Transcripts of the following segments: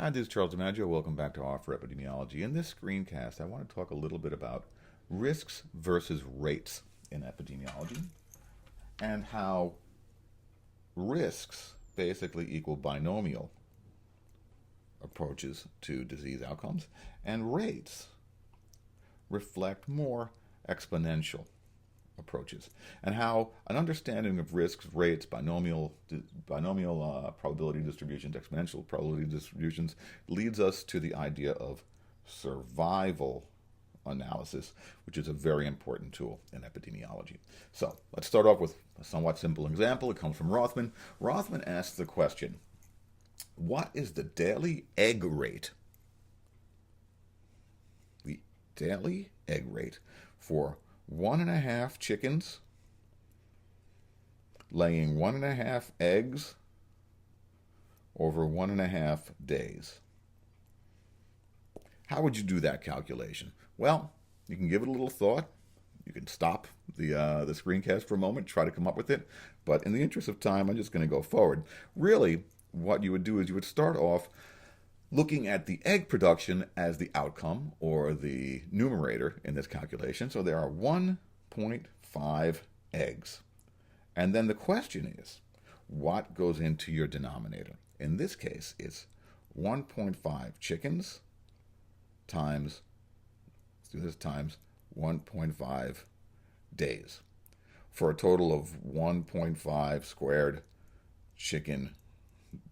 Hi, this is Charles DiMaggio. Welcome back to Offer Epidemiology. In this screencast, I want to talk a little bit about risks versus rates in epidemiology and how risks basically equal binomial approaches to disease outcomes, and rates reflect more exponential approaches, and how an understanding of risks, rates, binomial probability distributions, exponential probability distributions leads us to the idea of survival analysis, which is a very important tool in epidemiology. So let's start off with a somewhat simple example. It comes from Rothman. Rothman asks the question, what is the daily egg rate? The daily egg rate for 1.5 chickens laying 1.5 eggs over 1.5 days. How would you do that calculation? Well, you can give it a little thought. You can stop the screencast for a moment, try to come up with it. But in the interest of time, I'm just going to go forward. Really, what you would do is you would start off looking at the egg production as the outcome, or the numerator in this calculation. So there are 1.5 eggs. And then the question is, what goes into your denominator? In this case, it's 1.5 chickens times, let's do this, times 1.5 days, for a total of 1.5 squared chicken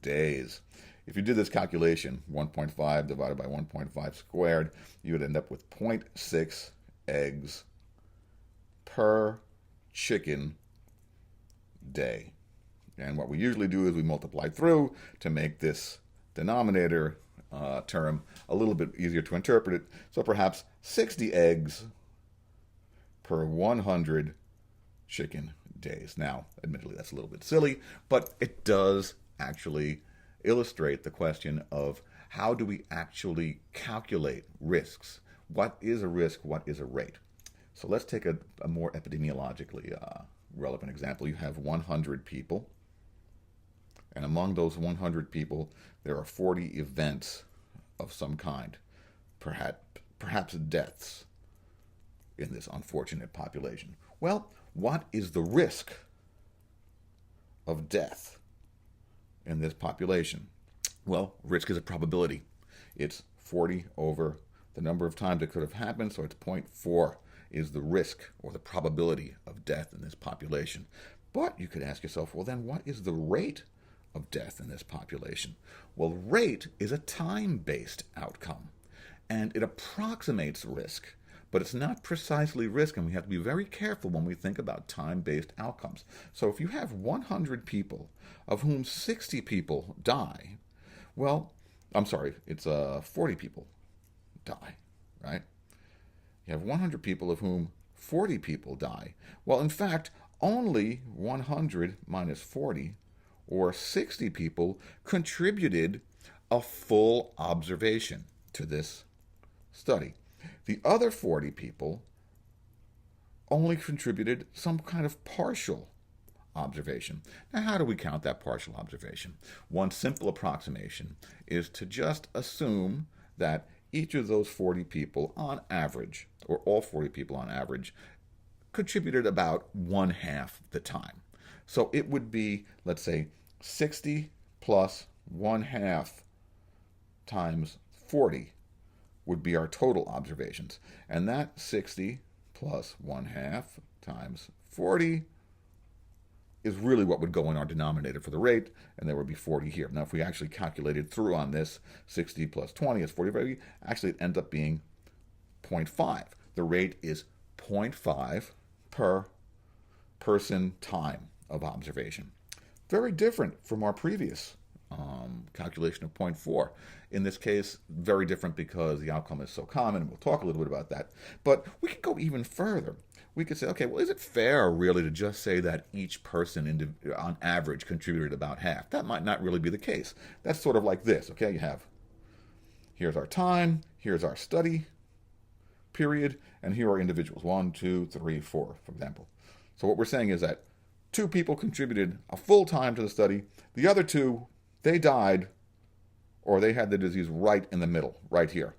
days. If you did this calculation, 1.5 divided by 1.5 squared, you would end up with 0.6 eggs per chicken day. And what we usually do is we multiply through to make this denominator term a little bit easier to interpret it. So perhaps 60 eggs per 100 chicken days. Now, admittedly, that's a little bit silly, but it does actually illustrate the question of how do we actually calculate risks? What is a risk? What is a rate? So let's take a more epidemiologically relevant example. You have 100 people, and among those 100 people, there are 40 events of some kind, perhaps deaths in this unfortunate population. Well, what is the risk of death in this population? Well, risk is a probability. It's 40 over the number of times it could have happened, so it's 0.4 is the risk or the probability of death in this population. But you could ask yourself, well, then what is the rate of death in this population? Well, rate is a time-based outcome, and it approximates risk, but it's not precisely risk, and we have to be very careful when we think about time-based outcomes. So if you have 100 people, of whom 60 people die, well, I'm sorry, it's 40 people die, right? You have 100 people of whom 40 people die. Well, in fact, only 100 minus 40, or 60 people, contributed a full observation to this study. The other 40 people only contributed some kind of partial observation. Now, how do we count that partial observation? One simple approximation is to just assume that each of those 40 people on average, or all 40 people on average, contributed about 1/2 the time. So it would be, let's say, 60 plus 1/2 times 40 would be our total observations. And that 60 plus 1/2 times 40 is really what would go in our denominator for the rate, and there would be 40 here. Now, if we actually calculated through on this, 60 plus 20 is 45, actually it ends up being 0.5. The rate is 0.5 per person time of observation. Very different from our previous calculation of 0.4. In this case, very different because the outcome is so common, and we'll talk a little bit about that. But we could go even further. We could say, okay, well, is it fair really to just say that each person on average contributed about half? That might not really be the case. That's sort of like this, okay? Here's our time, here's our study period, and here are individuals, 1, 2, 3, 4, for example. So what we're saying is that 2 people contributed a full time to the study. The other 2, they died or they had the disease right in the middle, right here.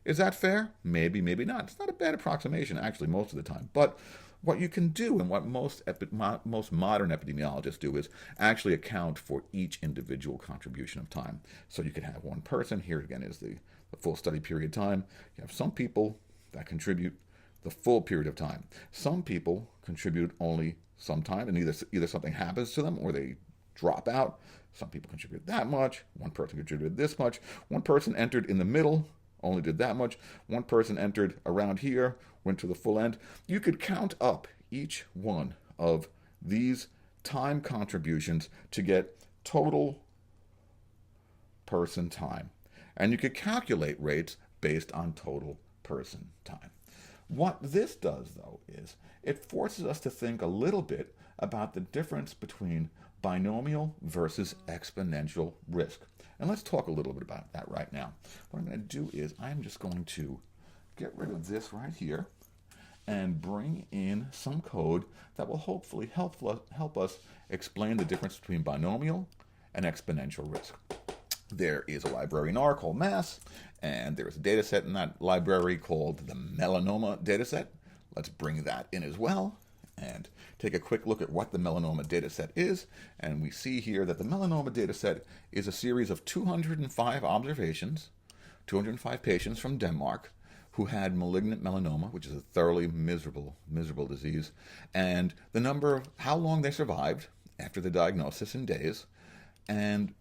Is that fair? Maybe, maybe not. It's not a bad approximation, actually, most of the time. But what you can do, and what most modern epidemiologists do, is actually account for each individual contribution of time. So you could have one person, here again is the full study period time. You have some people that contribute the full period of time. Some people contribute only some time, and either something happens to them or they drop out. Some people contribute that much. One person contributed this much. One person entered in the middle, only did that much. One person entered around here, went to the full end. You could count up each one of these time contributions to get total person time. And you could calculate rates based on total person time. What this does, though, is it forces us to think a little bit about the difference between binomial versus exponential risk. And let's talk a little bit about that right now. What I'm going to do is I'm just going to get rid of this right here and bring in some code that will hopefully help us explain the difference between binomial and exponential risk. There is a library in R called Mass, and there's a data set in that library called the melanoma dataset. Let's bring that in as well and take a quick look at what the melanoma dataset is. And we see here that the melanoma dataset is a series of 205 observations, 205 patients from Denmark who had malignant melanoma, which is a thoroughly miserable disease, and the number of how long they survived after the diagnosis in days, and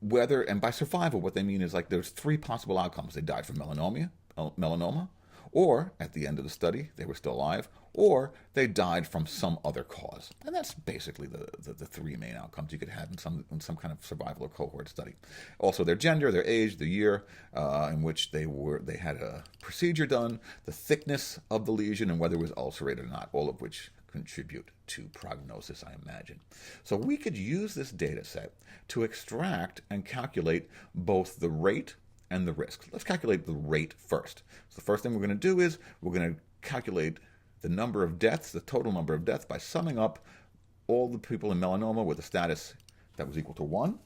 whether, and by survival, what they mean is like there's three possible outcomes. They died from melanoma, or at the end of the study, they were still alive, or they died from some other cause. And that's basically the three main outcomes you could have in some kind of survival or cohort study. Also, their gender, their age, the year in which they had a procedure done, the thickness of the lesion, and whether it was ulcerated or not, all of which contribute to prognosis, I imagine. So we could use this data set to extract and calculate both the rate and the risk. Let's calculate the rate first. So the first thing we're going to do is we're going to calculate the number of deaths, the total number of deaths, by summing up all the people in melanoma with a status that was equal to 1.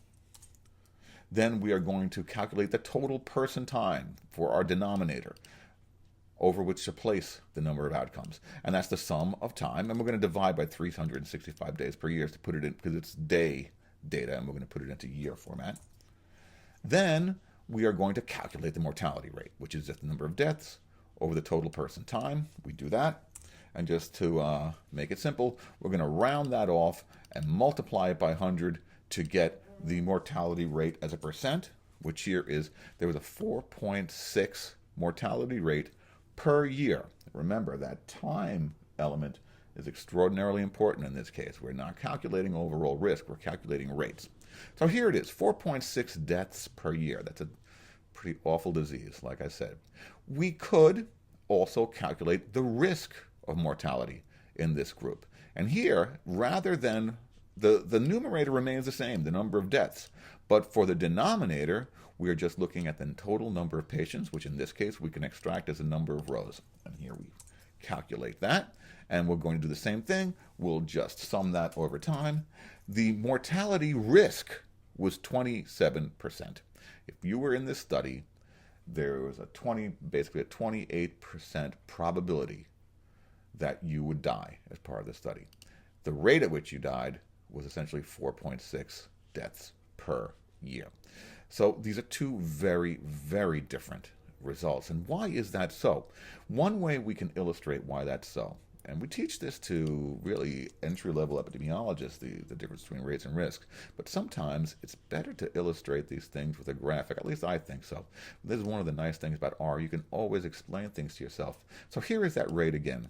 Then we are going to calculate the total person time for our denominator, over which to place the number of outcomes. And that's the sum of time. And we're going to divide by 365 days per year to put it in, because it's day data, and we're going to put it into year format. Then we are going to calculate the mortality rate, which is just the number of deaths over the total person time. We do that. And just to make it simple, we're going to round that off and multiply it by 100 to get the mortality rate as a percent, which here is, there was a 4.6 mortality rate per year. Remember, that time element is extraordinarily important in this case. We're not calculating overall risk, we're calculating rates. So here it is, 4.6 deaths per year. That's a pretty awful disease, like I said. We could also calculate the risk of mortality in this group. And here, rather than, the numerator remains the same, the number of deaths, but for the denominator, we are just looking at the total number of patients, which in this case we can extract as a number of rows. And here we calculate that, and we're going to do the same thing. We'll just sum that over time. The mortality risk was 27%. If you were in this study, there was basically a 28% probability that you would die as part of the study. The rate at which you died was essentially 4.6 deaths per year. So these are two very, very different results. And why is that so? One way we can illustrate why that's so, and we teach this to really entry-level epidemiologists, the difference between rates and risks, but sometimes it's better to illustrate these things with a graphic. At least I think so. This is one of the nice things about R. You can always explain things to yourself. So here is that rate again.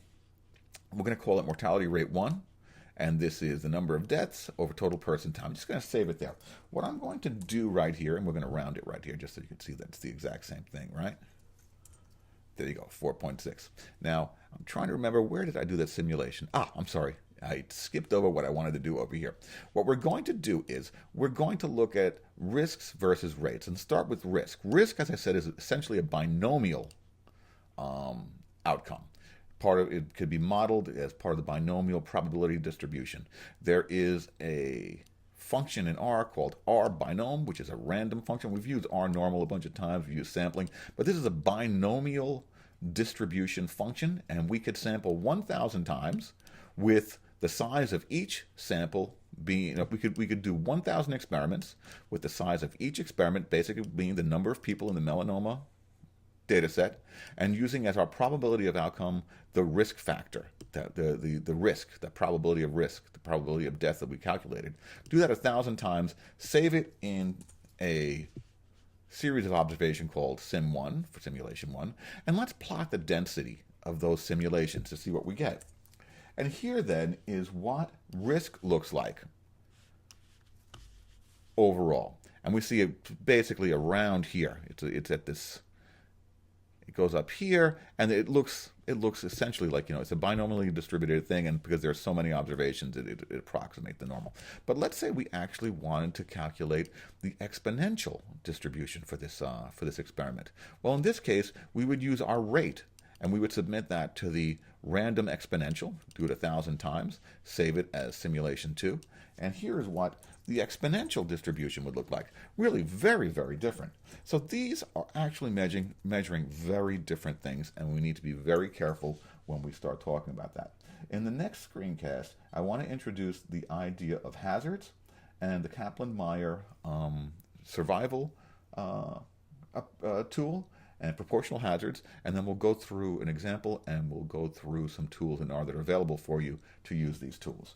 We're going to call it mortality rate 1. And this is the number of deaths over total person time. I'm just going to save it there. What I'm going to do right here, and we're going to round it right here just so you can see that it's the exact same thing, right? There you go, 4.6. Now, I'm trying to remember, where did I do that simulation? I'm sorry. I skipped over what I wanted to do over here. What we're going to do is we're going to look at risks versus rates and start with risk. Risk, as I said, is essentially a binomial outcome. Part of it could be modeled as part of the binomial probability distribution. There is a function in R called R binom, which is a random function. We've used R normal a bunch of times, we've used sampling, but this is a binomial distribution function, and we could sample 1,000 times with the size of each sample being, we could do 1,000 experiments with the size of each experiment basically being the number of people in the melanoma data set, and using as our probability of outcome the risk factor, the risk, the probability of risk, the probability of death that we calculated. Do that 1,000 times, save it in a series of observation called Sim1 for simulation 1, and let's plot the density of those simulations to see what we get. And here then is what risk looks like overall. And we see it basically around here. It's at this, it goes up here, and it looks essentially like, it's a binomially distributed thing, and because there are so many observations, it approximates the normal. But let's say we actually wanted to calculate the exponential distribution for this experiment. Well, in this case, we would use our rate, and we would submit that to the random exponential, do it 1,000 times, save it as simulation 2, and here's what the exponential distribution would look like. Really very, very different. So these are actually measuring very different things, and we need to be very careful when we start talking about that. In the next screencast, I want to introduce the idea of hazards and the Kaplan-Meier survival tool and proportional hazards, and then we'll go through an example and we'll go through some tools in R that are available for you to use these tools.